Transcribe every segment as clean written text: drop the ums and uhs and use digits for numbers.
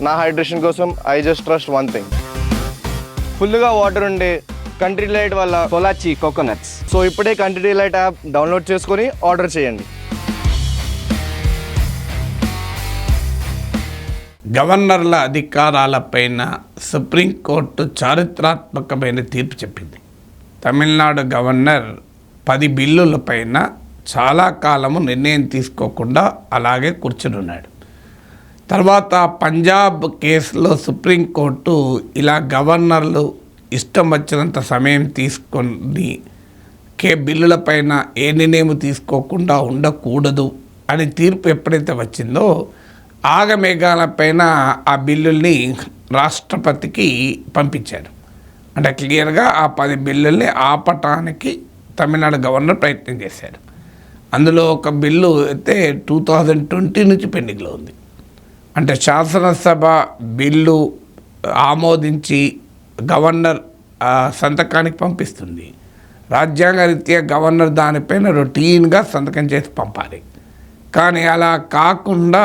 నా హైడ్రేషన్ కోసం I just trust one thing, ఫుల్గా వాటర్ ఉండే కంట్రీ డిలైట్ వల్ల పొలాచి కోకోనట్స్. సో ఇప్పుడే కంట్రీ డిలైట్ యాప్ డౌన్లోడ్ చేసుకొని ఆర్డర్ చేయండి. గవర్నర్ల అధికారాలపైన సుప్రీంకోర్టు చారిత్రాత్మకమైన తీర్పు చెప్పింది. తమిళనాడు గవర్నర్ 10 బిల్లులపైన చాలా కాలము నిర్ణయం తీసుకోకుండా అలాగే కూర్చున్నాడు. తర్వాత పంజాబ్ కేసులో సుప్రీంకోర్టు ఇలా గవర్నర్లు ఇష్టం వచ్చినంత సమయం తీసుకొని బిల్లులపైన ఏ నిర్ణయం తీసుకోకుండా ఉండకూడదు అని తీర్పు ఎప్పుడైతే వచ్చిందో ఆగమేఘాలపైన ఆ బిల్లుల్ని రాష్ట్రపతికి పంపించారు. అంటే క్లియర్గా ఆ 10 బిల్లుల్ని ఆపటానికి తమిళనాడు గవర్నర్ ప్రయత్నం చేశారు. అందులో ఒక బిల్లు అయితే 2020 నుంచి పెండింగ్లో ఉంది. అంటే శాసనసభ బిల్లు ఆమోదించి గవర్నర్ సంతకానికి పంపిస్తుంది. రాజ్యాంగ రీత్యా గవర్నర్ దానిపైన రొటీన్గా సంతకం చేసి పంపాలి. కానీ అలా కాకుండా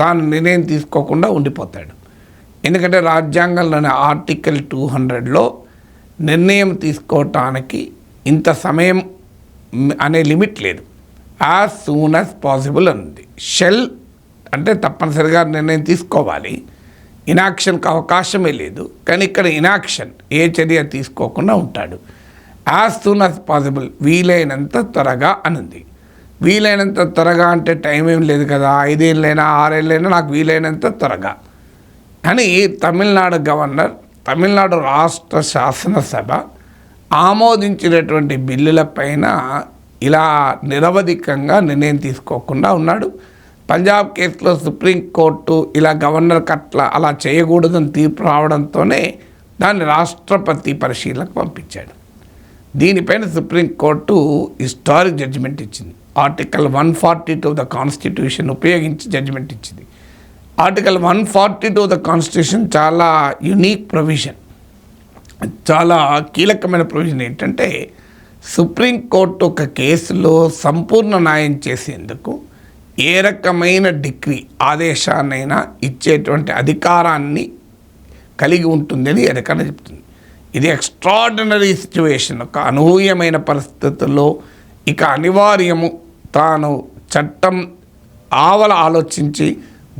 తాను నిర్ణయం తీసుకోకుండా ఉండిపోతాడు. ఎందుకంటే రాజ్యాంగంలోని ఆర్టికల్ 200లో నిర్ణయం తీసుకోవటానికి ఇంత సమయం అనే లిమిట్ లేదు. యాజ్ సూన్ యాజ్ పాసిబుల్ ఉంది. షెల్ అంటే తప్పనిసరిగా నిర్ణయం తీసుకోవాలి, ఇనాక్షన్కి అవకాశమే లేదు. కానీ ఇక్కడ ఇనాక్షన్ ఏ చర్య తీసుకోకుండా ఉంటాడు. యాజ్ సూన్ యాజ్ పాసిబుల్, వీలైనంత త్వరగా అనుంది. వీలైనంత త్వరగా అంటే టైం ఏం లేదు కదా, 5 ఏళ్ళైనా 6 ఏళ్ళైనా నాకు వీలైనంత త్వరగా అని తమిళనాడు గవర్నర్ తమిళనాడు రాష్ట్ర శాసనసభ ఆమోదించినటువంటి బిల్లులపైన ఇలా నిరవధికంగా నిర్ణయం తీసుకోకుండా ఉన్నాడు. పంజాబ్ కేసులో సుప్రీంకోర్టు ఇలా గవర్నర్కి అలా చేయకూడదని తీర్పు రావడంతోనే దాన్ని రాష్ట్రపతి పరిశీలనకు పంపించాడు. దీనిపైన సుప్రీంకోర్టు హిస్టారిక్ జడ్జిమెంట్ ఇచ్చింది. ఆర్టికల్ 142 ఆఫ్ ద కాన్స్టిట్యూషన్ ఉపయోగించి జడ్జిమెంట్ ఇచ్చింది. ఆర్టికల్ 142 ఆఫ్ ద కాన్స్టిట్యూషన్ చాలా యునీక్ ప్రొవిజన్, చాలా కీలకమైన ప్రొవిజన్. ఏంటంటే సుప్రీంకోర్టు ఒక కేసులో సంపూర్ణ న్యాయం చేసేందుకు ఏ రకమైన డిగ్రీ ఆదేశాన్నైనా ఇచ్చేటువంటి అధికారాన్ని కలిగి ఉంటుందని ఎదకనే చెప్తుంది. ఇది ఎక్స్ట్రాడినరీ సిచ్యువేషన్, ఒక అనూహ్యమైన పరిస్థితుల్లో ఇక అనివార్యము తాను చట్టం ఆలోచించి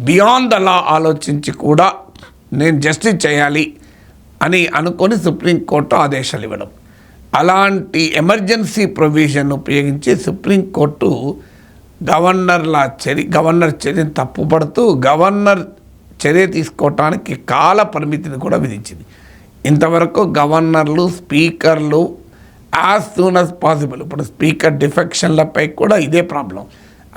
బియాండ్ ద లా ఆలోచించి కూడా నేను జస్టిస్ చేయాలి అని అనుకొని సుప్రీంకోర్టు ఆదేశాలు ఇవ్వడం. అలాంటి ఎమర్జెన్సీ ప్రొవిజన్ ఉపయోగించి సుప్రీంకోర్టు గవర్నర్ చర్యను తప్పుపడుతూ గవర్నర్ చర్య తీసుకోవటానికి కాల పరిమితిని కూడా విధించింది. ఇంతవరకు గవర్నర్లు, స్పీకర్లు యాజ్ సూన్ యాజ్ పాసిబుల్, ఇప్పుడు స్పీకర్ డిఫెక్షన్లపై కూడా ఇదే problem.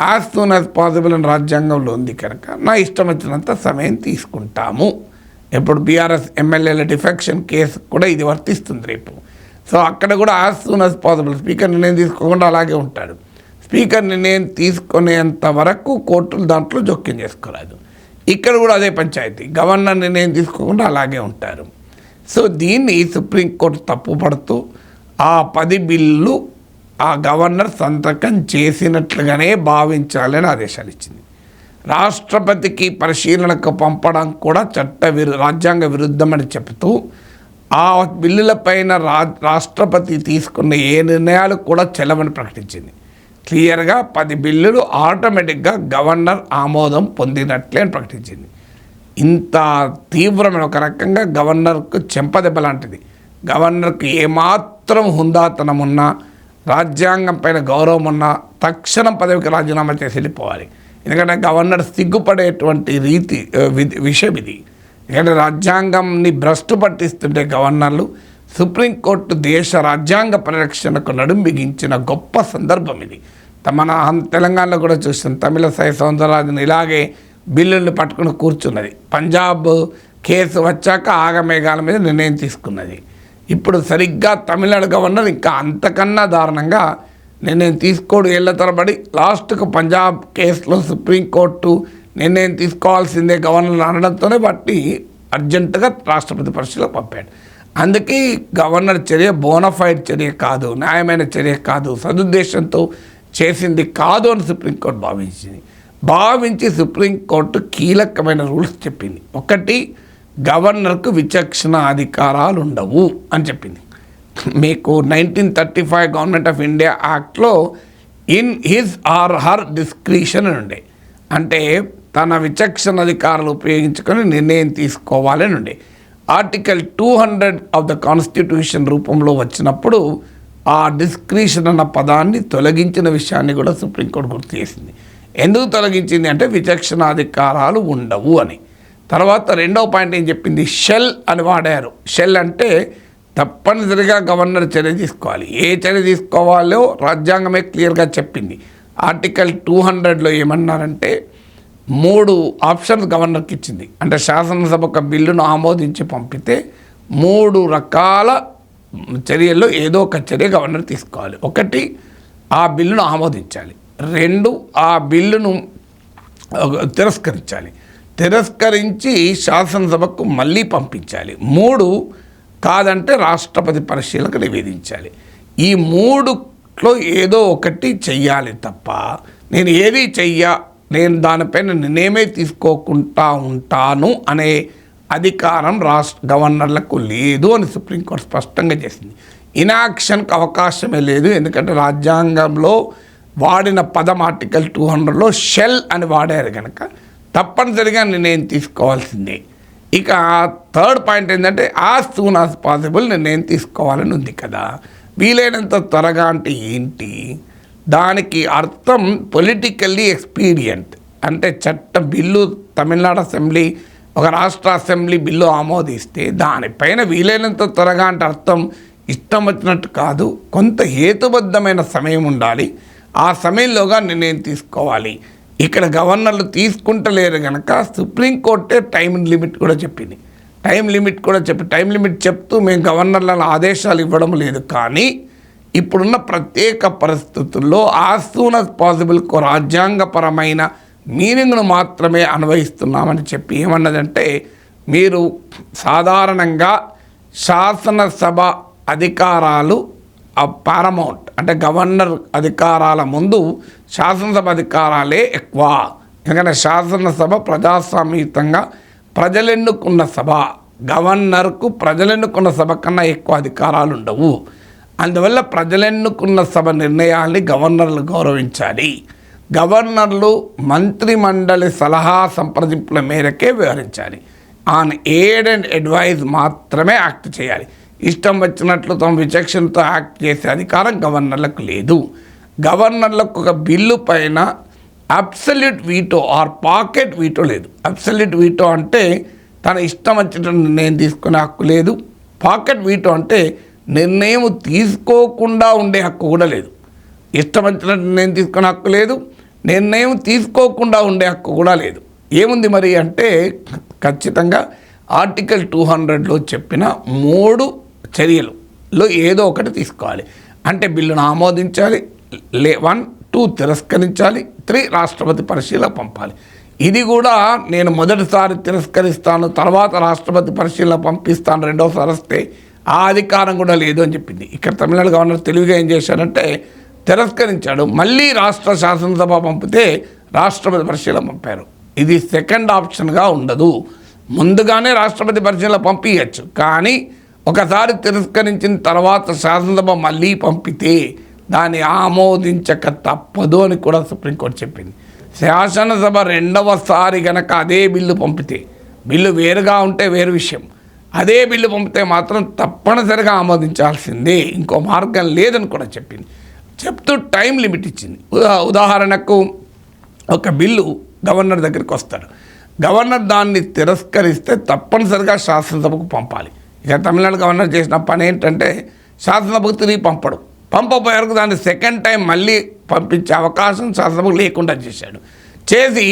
As soon as possible అని రాజ్యాంగంలో ఉంది కనుక నా ఇష్టం వచ్చినంత సమయం తీసుకుంటాము. ఇప్పుడు బీఆర్ఎస్ ఎమ్మెల్యేల డిఫెక్షన్ కేసు కూడా ఇది వర్తిస్తుంది రేపు. సో అక్కడ కూడా as soon as possible speaker నిర్ణయం తీసుకోకుండా అలాగే ఉంటాడు. స్పీకర్ నిర్ణయం తీసుకునేంత వరకు కోర్టులు దాంట్లో జోక్యం చేసుకోరాదు. ఇక్కడ కూడా అదే పంచాయతీ, గవర్నర్ నిర్ణయం తీసుకోకుండా అలాగే ఉంటారు. సో దీన్ని సుప్రీంకోర్టు తప్పుపడుతూ ఆ 10 బిల్లు ఆ గవర్నర్ సంతకం చేసినట్లుగానే భావించాలని ఆదేశాలు ఇచ్చింది. రాష్ట్రపతికి పరిశీలనకు పంపడం కూడా రాజ్యాంగ విరుద్ధమని చెబుతూ ఆ బిల్లులపైన రాష్ట్రపతి తీసుకున్న ఏ నిర్ణయాలు కూడా చెల్లవని ప్రకటించింది. క్లియర్గా 10 బిల్లులు ఆటోమేటిక్గా గవర్నర్ ఆమోదం పొందినట్లే అని ప్రకటించింది. ఇంత తీవ్రమైన ఒక రకంగా గవర్నర్కు చెంపదెబ్బ లాంటిది. గవర్నర్కి ఏమాత్రం హుందాతనం ఉన్నా, రాజ్యాంగం పైన గౌరవం ఉన్నా తక్షణం పదవికి రాజీనామా చేసి వెళ్ళిపోవాలి. ఎందుకంటే గవర్నర్ సిగ్గుపడేటువంటి విషయం ఇది. ఎందుకంటే రాజ్యాంగంని భ్రష్టు పట్టిస్తుంటే గవర్నర్లు, సుప్రీంకోర్టు దేశ రాజ్యాంగ పరిరక్షణకు నడుం బిగించిన గొప్ప సందర్భం ఇది. మన తెలంగాణలో కూడా చూస్తాం, తమిళసై సౌందరరాజన్ ఇలాగే బిల్లుల్ని పట్టుకుని కూర్చున్నది. పంజాబ్ కేసు వచ్చాక ఆగమేఘాల మీద నిర్ణయం తీసుకున్నది. ఇప్పుడు సరిగ్గా తమిళనాడు గవర్నర్ ఇంకా అంతకన్నా దారుణంగా నిర్ణయం తీసుకోడు. ఏళ్ల తరబడి లాస్ట్కు పంజాబ్ కేసులో సుప్రీంకోర్టు నిర్ణయం తీసుకోవాల్సిందే గవర్నర్ అనడంతోనే బట్టి అర్జెంటుగా రాష్ట్రపతి పరిశీలనకు పంపాడు. అందుకే గవర్నర్ చర్య బోనఫైడ్ చర్య కాదు, న్యాయమైన చర్య కాదు, సదుద్దేశంతో చేసింది కాదు అని సుప్రీంకోర్టు భావించి సుప్రీంకోర్టు కీలకమైన రూల్స్ చెప్పింది. ఒకటి, గవర్నర్కు విచక్షణ అధికారాలు ఉండవు అని చెప్పింది. మీకు 1935 గవర్నమెంట్ ఆఫ్ ఇండియా యాక్ట్లో in his or her discretion అని ఉండే, అంటే తన విచక్షణ అధికారాలు ఉపయోగించుకొని నిర్ణయం తీసుకోవాలని ఉండే. ఆర్టికల్ 200 ఆఫ్ ద కాన్స్టిట్యూషన్ రూపంలో వచ్చినప్పుడు ఆ డిస్క్రిషన్ అన్న పదాన్ని తొలగించిన విషయాన్ని కూడా సుప్రీంకోర్టు గుర్తు చేసింది. ఎందుకు తొలగించింది అంటే విచక్షణ అధికారాలు ఉండవు అని. తర్వాత రెండవ పాయింట్ ఏం చెప్పింది, షెల్ అని వాడారు. షెల్ అంటే తప్పనిసరిగా గవర్నర్ చర్య తీసుకోవాలి. ఏ చర్య తీసుకోవాలో రాజ్యాంగమే క్లియర్గా చెప్పింది. ఆర్టికల్ 200లో ఏమన్నారంటే 3 ఆప్షన్స్ గవర్నర్కి ఇచ్చింది. అంటే శాసనసభ ఒక బిల్లును ఆమోదించి పంపితే 3 రకాల చర్యల్లో ఏదో ఒక చర్య గవర్నర్ తీసుకోవాలి. ఒకటి, ఆ బిల్లును ఆమోదించాలి. 2, ఆ బిల్లును తిరస్కరించాలి. తిరస్కరించి శాసనసభకు మళ్ళీ పంపించాలి. 3, కాదంటే రాష్ట్రపతి పరిశీలనకు నివేదించాలి. ఈ 3లో ఏదో ఒకటి చెయ్యాలి తప్ప నేను ఏది నేను దానిపైన నిర్ణయమే తీసుకోకుండా ఉంటాను అనే అధికారం గవర్నర్లకు లేదు అని సుప్రీంకోర్టు స్పష్టంగా చేసింది. ఇనాక్షన్కి అవకాశమే లేదు. ఎందుకంటే రాజ్యాంగంలో వాడిన పదం ఆర్టికల్ 200లో షెల్ అని వాడారు కనుక తప్పనిసరిగా నిర్ణయం తీసుకోవాల్సిందే. ఇక థర్డ్ పాయింట్ ఏంటంటే యాజ్ సూన్ యాజ్ పాసిబుల్ నిర్ణయం తీసుకోవాలని ఉంది కదా. వీలైనంత త్వరగా అంటే ఏంటి? దానికి అర్థం పొలిటికల్లీ ఎక్స్పీడియంట్. అంటే బిల్లు తమిళనాడు అసెంబ్లీ ఒక రాష్ట్ర అసెంబ్లీ బిల్లు ఆమోదిస్తే దానిపైన వీలైనంత త్వరగా అంటే అర్థం ఇష్టం వచ్చినట్టు కాదు, కొంత హేతుబద్ధమైన సమయం ఉండాలి. ఆ సమయంలోగా నిర్ణయం తీసుకోవాలి. ఇక్కడ గవర్నర్లు తీసుకుంటలేరు కనుక సుప్రీంకోర్టే టైం లిమిట్ కూడా చెప్పింది. టైం లిమిట్ చెప్తూ మేము గవర్నర్ల ఆదేశాలు ఇవ్వడం లేదు, కానీ ఇప్పుడున్న ప్రత్యేక పరిస్థితుల్లో యాజ్ సూన్ యాజ్ పాసిబుల్ రాజ్యాంగపరమైన మీనింగ్ను మాత్రమే అన్వయిస్తున్నామని చెప్పి ఏమన్నదంటే, మీరు సాధారణంగా శాసనసభ అధికారాలు పారమౌంట్, అంటే గవర్నర్ అధికారాల ముందు శాసనసభ అధికారాలే ఎక్కువ. ఎందుకంటే శాసనసభ ప్రజాస్వామ్యయుతంగా ప్రజలెన్నుకున్న సభ, గవర్నర్కు ప్రజలెన్నుకున్న సభ కన్నా ఎక్కువ అధికారాలు ఉండవు. అందువల్ల ప్రజలెన్నుకున్న సభ నిర్ణయాల్ని గవర్నర్లు గౌరవించాలి. గవర్నర్లు మంత్రిమండలి సలహా సంప్రదింపుల మేరకే వ్యవహరించాలి. ఆన్ ఎయిడ్ అండ్ అడ్వైజ్ మాత్రమే యాక్ట్ చేయాలి. ఇష్టం వచ్చినట్లు తమ విచక్షణతో యాక్ట్ చేసే అధికారం గవర్నర్లకు లేదు. గవర్నర్లకు ఒక బిల్లు పైన absolute veto or pocket veto లేదు. అబ్సల్యూట్ వీటో అంటే తన ఇష్టం వచ్చినట్టు నిర్ణయం తీసుకునే హక్కు లేదు. పాకెట్ వీటో అంటే నిర్ణయం తీసుకోకుండా ఉండే హక్కు కూడా లేదు. ఇష్టం వచ్చినట్టు నిర్ణయం తీసుకునే హక్కు లేదు, నిర్ణయం తీసుకోకుండా ఉండే హక్కు కూడా లేదు. ఏముంది మరి అంటే ఖచ్చితంగా ఆర్టికల్ 200లో చెప్పిన 3 చర్యలలో ఏదో ఒకటి తీసుకోవాలి. అంటే బిల్లును ఆమోదించాలి, 1, 2 తిరస్కరించాలి, 3 రాష్ట్రపతి పరిశీలన పంపాలి. ఇది కూడా నేను మొదటిసారి తిరస్కరిస్తాను, తర్వాత రాష్ట్రపతి పరిశీలన పంపిస్తాను, రెండోసారి వస్తే ఆ అధికారం కూడా లేదు అని చెప్పింది. ఇక్కడ తమిళనాడు గవర్నర్ తెలివిగా ఏం చేశాడంటే తిరస్కరించాడు, మళ్ళీ రాష్ట్ర శాసనసభ పంపితే రాష్ట్రపతి పరిశీలన పంపారు. ఇది సెకండ్ ఆప్షన్గా ఉండదు. ముందుగానే రాష్ట్రపతి పరిశీలన పంపించచ్చు, కానీ ఒకసారి తిరస్కరించిన తర్వాత శాసనసభ మళ్ళీ పంపితే దాన్ని ఆమోదించక తప్పదు అని కూడా సుప్రీంకోర్టు చెప్పింది. శాసనసభ రెండవసారి గనక అదే బిల్లు పంపితే, బిల్లు వేరుగా ఉంటే వేరు విషయం, అదే బిల్లు పంపితే మాత్రం తప్పనిసరిగా ఆమోదించాల్సిందే, ఇంకో మార్గం లేదని కూడా చెప్పింది. చెప్తూ టైం లిమిట్ ఇచ్చింది. ఉదాహరణకు ఒక బిల్లు గవర్నర్ దగ్గరికి వస్తాడు, గవర్నర్ దాన్ని తిరస్కరిస్తే తప్పనిసరిగా శాసనసభకు పంపాలి. ఇక తమిళనాడు గవర్నర్ చేసిన పని ఏంటంటే శాసనసభకు తిరిగి పంపబోయే వరకు దాన్ని సెకండ్ టైం మళ్ళీ పంపించే అవకాశం శాసనసభకు లేకుండా చేసి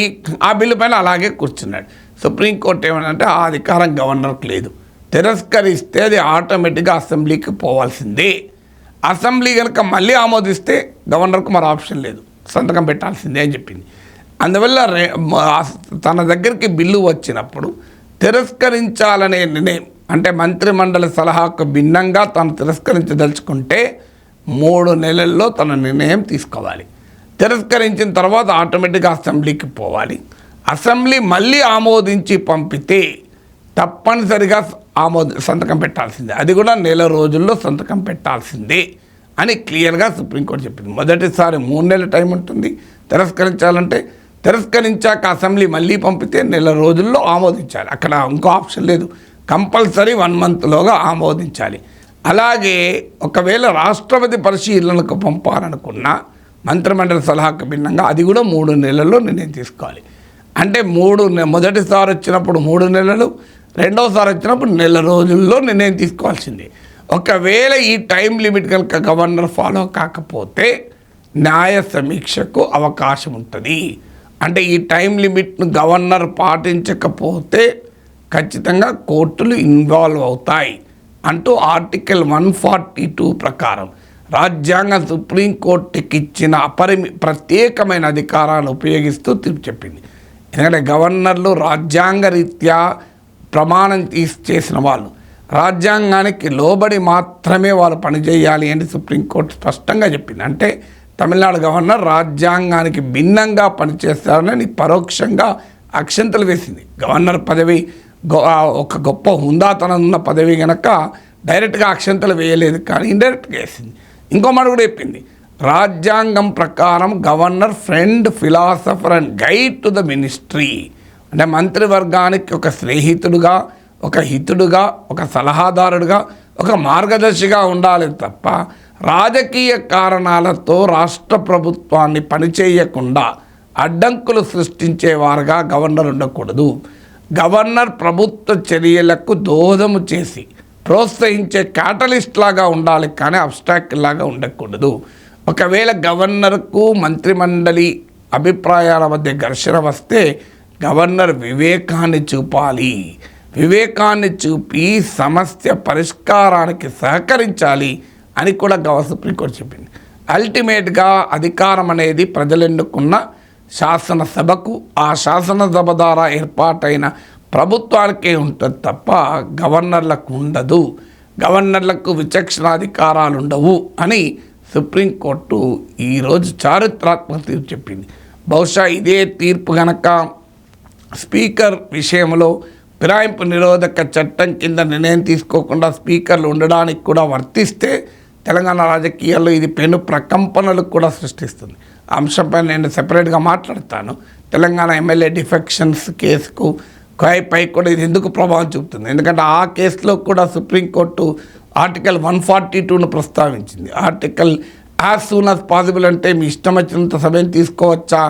ఆ బిల్లు పైన అలాగే కూర్చున్నాడు. సుప్రీంకోర్టు ఏమంటే ఆ అధికారం గవర్నర్కి లేదు, తిరస్కరిస్తే అది ఆటోమేటిక్గా అసెంబ్లీకి పోవాల్సిందే. అసెంబ్లీ కనుక మళ్ళీ ఆమోదిస్తే గవర్నర్కు మరో ఆప్షన్ లేదు, సంతకం పెట్టాల్సిందే అని చెప్పింది. అందువల్ల తన దగ్గరికి బిల్లు వచ్చినప్పుడు తిరస్కరించాలనే నిర్ణయం, అంటే మంత్రిమండలి సలహాకు భిన్నంగా తను తిరస్కరించదలుచుకుంటే 3 నెలల్లో తన నిర్ణయం తీసుకోవాలి. తిరస్కరించిన తర్వాత ఆటోమేటిక్గా అసెంబ్లీకి పోవాలి. అసెంబ్లీ మళ్ళీ ఆమోదించి పంపితే తప్పనిసరిగా సంతకం పెట్టాల్సిందే, అది కూడా నెల రోజుల్లో సంతకం పెట్టాల్సిందే అని క్లియర్గా సుప్రీంకోర్టు చెప్పింది. మొదటిసారి 3 నెలల టైం ఉంటుంది తిరస్కరించాలంటే, తిరస్కరించాక అసెంబ్లీ మళ్ళీ పంపితే నెల రోజుల్లో ఆమోదించాలి. అక్కడ ఇంకో ఆప్షన్ లేదు, కంపల్సరీ 1 మంత్లోగా ఆమోదించాలి. అలాగే ఒకవేళ రాష్ట్రపతి పరిశీలనకు పంపాలనుకున్నా మంత్రిమండలి సలహాకు భిన్నంగా అది కూడా 3 నెలల్లో నిర్ణయం తీసుకోవాలి. అంటే మొదటిసారి వచ్చినప్పుడు 3 నెలలు, రెండోసారి వచ్చినప్పుడు నెల రోజుల్లో నిర్ణయం తీసుకోవాల్సిందే. ఒకవేళ ఈ టైం లిమిట్ కనుక గవర్నర్ ఫాలో కాకపోతే న్యాయ సమీక్షకు అవకాశం ఉంటుంది. అంటే ఈ టైం లిమిట్ను గవర్నర్ పాటించకపోతే ఖచ్చితంగా కోర్టులు ఇన్వాల్వ్ అవుతాయి అంటూ ఆర్టికల్ 142 ప్రకారం రాజ్యాంగ సుప్రీంకోర్టుకి ఇచ్చిన ప్రత్యేకమైన అధికారాలను ఉపయోగిస్తూ తీర్పు చెప్పింది. ఎందుకంటే గవర్నర్లు రాజ్యాంగ రీత్యా ప్రమాణం చేసిన వాళ్ళు, రాజ్యాంగానికి లోబడి మాత్రమే వాళ్ళు పనిచేయాలి అని సుప్రీంకోర్టు స్పష్టంగా చెప్పింది. అంటే తమిళనాడు గవర్నర్ రాజ్యాంగానికి భిన్నంగా పనిచేస్తారని పరోక్షంగా అక్షంతలు వేసింది. గవర్నర్ పదవి ఒక గొప్ప హుందాతనం ఉన్న పదవి కనుక డైరెక్ట్గా అక్షంతలు వేయలేదు, కానీ ఇండైరెక్ట్గా వేసింది. ఇంకో మాట కూడా చెప్పింది, రాజ్యాంగం ప్రకారం governor friend, philosopher and guide to the ministry. అంటే మంత్రివర్గానికి ఒక స్నేహితుడుగా, ఒక హితుడుగా, ఒక సలహాదారుడుగా, ఒక మార్గదర్శిగా ఉండాలి తప్ప రాజకీయ కారణాలతో రాష్ట్ర ప్రభుత్వాన్ని పనిచేయకుండా అడ్డంకులు సృష్టించేవారుగా గవర్నర్ ఉండకూడదు. గవర్నర్ ప్రభుత్వ చర్యలకు దోహదము చేసి ప్రోత్సహించే క్యాటలిస్ట్ లాగా ఉండాలి, కానీ అబ్స్ట్రాక్ట్ లాగా ఉండకూడదు. ఒకవేళ గవర్నర్కు మంత్రిమండలి అభిప్రాయాల మధ్య ఘర్షణ వస్తే గవర్నర్ వివేకాన్ని చూపాలి. వివేకాన్ని చూపి సమస్య పరిష్కారానికి సహకరించాలి అని కూడా సుప్రీంకోర్టు చెప్పింది. అల్టిమేట్గా అధికారం అనేది ప్రజలు ఎన్నుకున్న శాసనసభకు, ఆ శాసనసభ ద్వారా ఏర్పాటైన ప్రభుత్వానికే ఉంటుంది తప్ప గవర్నర్లకు ఉండదు. గవర్నర్లకు విచక్షణాధికారాలు ఉండవు అని సుప్రీంకోర్టు ఈరోజు చారిత్రాత్మక తీర్పు చెప్పింది. బహుశా ఇదే తీర్పు కనుక స్పీకర్ విషయంలో ఫిరాయింపు నిరోధక చట్టం కింద నిర్ణయం తీసుకోకుండా స్పీకర్లు ఉండడానికి కూడా వర్తిస్తే తెలంగాణ రాజకీయాల్లో ఇది పెను ప్రకంపనలు కూడా సృష్టిస్తుంది. ఆ అంశంపై నేను సెపరేట్గా మాట్లాడతాను. తెలంగాణ ఎమ్మెల్యే డిఫెక్షన్స్ కేసుకు పై కూడా ఇది ఎందుకు ప్రభావం చూపుతుంది, ఎందుకంటే ఆ కేసులో కూడా సుప్రీంకోర్టు ఆర్టికల్ 142ను ప్రస్తావించింది. Article as soon as possible అంటే మీ ఇష్టం వచ్చినంత సమయం తీసుకోవచ్చా,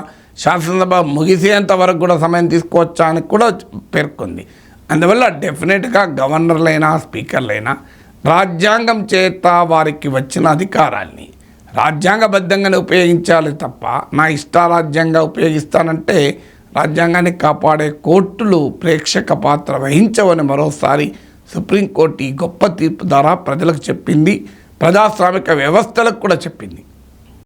శాసనసభ ముగిసేంత వరకు కూడా సమయం తీసుకోవచ్చా అని కూడా పేర్కొంది. అందువల్ల డెఫినెట్గా గవర్నర్లైనా స్పీకర్లైనా రాజ్యాంగం చేత వారికి వచ్చిన అధికారాల్ని రాజ్యాంగబద్ధంగానే ఉపయోగించాలి తప్ప నా ఇష్టారాజ్యంగా ఉపయోగిస్తానంటే రాజ్యాంగాన్ని కాపాడే కోర్టులు ప్రేక్షక పాత్ర వహించవని మరోసారి సుప్రీంకోర్టు ఈ గొప్ప తీర్పు ద్వారా ప్రజలకు చెప్పింది, ప్రజాస్వామిక వ్యవస్థలకు కూడా చెప్పింది.